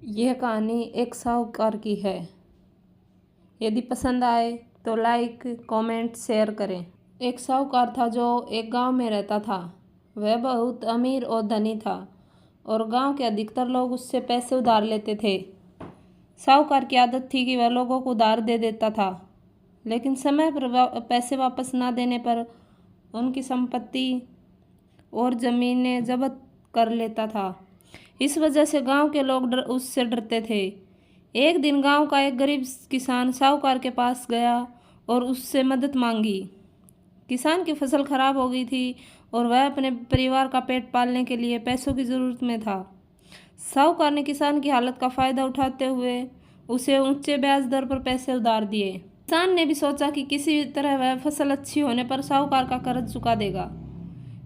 यह कहानी एक साहूकार की है। यदि पसंद आए तो लाइक, कमेंट, शेयर करें। एक साहूकार था जो एक गांव में रहता था। वह बहुत अमीर और धनी था और गांव के अधिकतर लोग उससे पैसे उधार लेते थे। साहूकार की आदत थी कि वह लोगों को उधार दे देता था, लेकिन समय पर पैसे वापस ना देने पर उनकी संपत्ति और जमीनें जब्त कर लेता था। इस वजह से गांव के लोग उससे डरते थे। एक दिन गांव का एक गरीब किसान साहूकार के पास गया और उससे मदद मांगी। किसान की फसल खराब हो गई थी और वह अपने परिवार का पेट पालने के लिए पैसों की ज़रूरत में था। साहूकार ने किसान की हालत का फ़ायदा उठाते हुए उसे ऊंचे ब्याज दर पर पैसे उधार दिए। किसान ने भी सोचा कि किसी तरह वह फसल अच्छी होने पर साहूकार का कर्ज चुका देगा,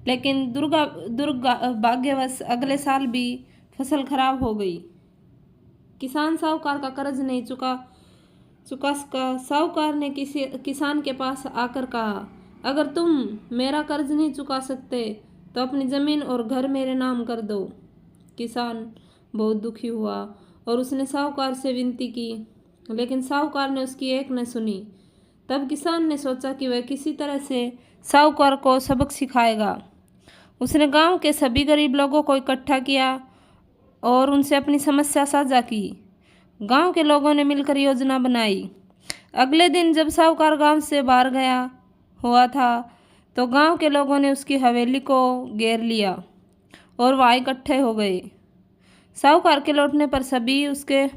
लेकिन दुर्भाग्यवश अगले साल भी फसल खराब हो गई। किसान साहूकार का कर्ज नहीं चुका सका। साहूकार ने किसान के पास आकर कहा, अगर तुम मेरा कर्ज नहीं चुका सकते तो अपनी ज़मीन और घर मेरे नाम कर दो। किसान बहुत दुखी हुआ और उसने साहूकार से विनती की, लेकिन साहूकार ने उसकी एक न सुनी। तब किसान ने सोचा कि वह किसी तरह से साहूकार को सबक सिखाएगा। उसने गांव के सभी गरीब लोगों को इकट्ठा किया और उनसे अपनी समस्या साझा की। गांव के लोगों ने मिलकर योजना बनाई। अगले दिन जब साहूकार गांव से बाहर गया हुआ था तो गांव के लोगों ने उसकी हवेली को घेर लिया और वहाँ इकट्ठे हो गए। साहूकार के लौटने पर सभी उसके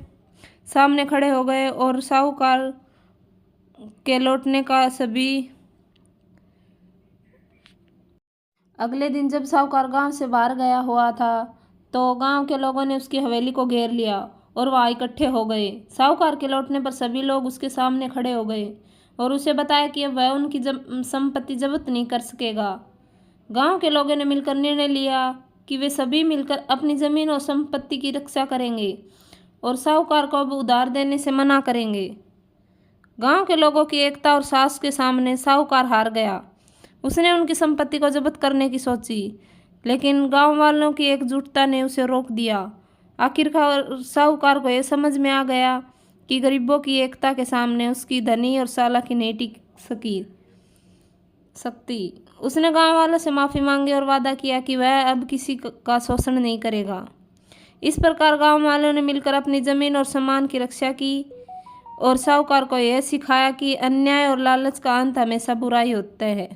सामने खड़े हो गए और साहूकार के लौटने का सभी अगले दिन जब साहूकार गांव से बाहर गया हुआ था तो गांव के लोगों ने उसकी हवेली को घेर लिया और वहाँ इकट्ठे हो गए। साहूकार के लौटने पर सभी लोग उसके सामने खड़े हो गए और उसे बताया कि वह उनकी संपत्ति जब्त नहीं कर सकेगा। गांव के लोगों ने मिलकर निर्णय लिया कि वे सभी मिलकर अपनी ज़मीन और संपत्ति की रक्षा करेंगे और साहूकार को अब उधार देने से मना करेंगे। गांव के लोगों की एकता और साहस के सामने साहूकार हार गया। उसने उनकी संपत्ति को जब्त करने की सोची, लेकिन गांव वालों की एकजुटता ने उसे रोक दिया। आखिरकार साहूकार को यह समझ में आ गया कि गरीबों की एकता के सामने उसकी धनी और चालाकी नहीं टिक सकती। उसने गांव वालों से माफ़ी मांगी और वादा किया कि वह अब किसी का शोषण नहीं करेगा। इस प्रकार गांव वालों ने मिलकर अपनी ज़मीन और सम्मान की रक्षा की और साहूकार को यह सिखाया कि अन्याय और लालच का अंत हमेशा बुरा ही होता है।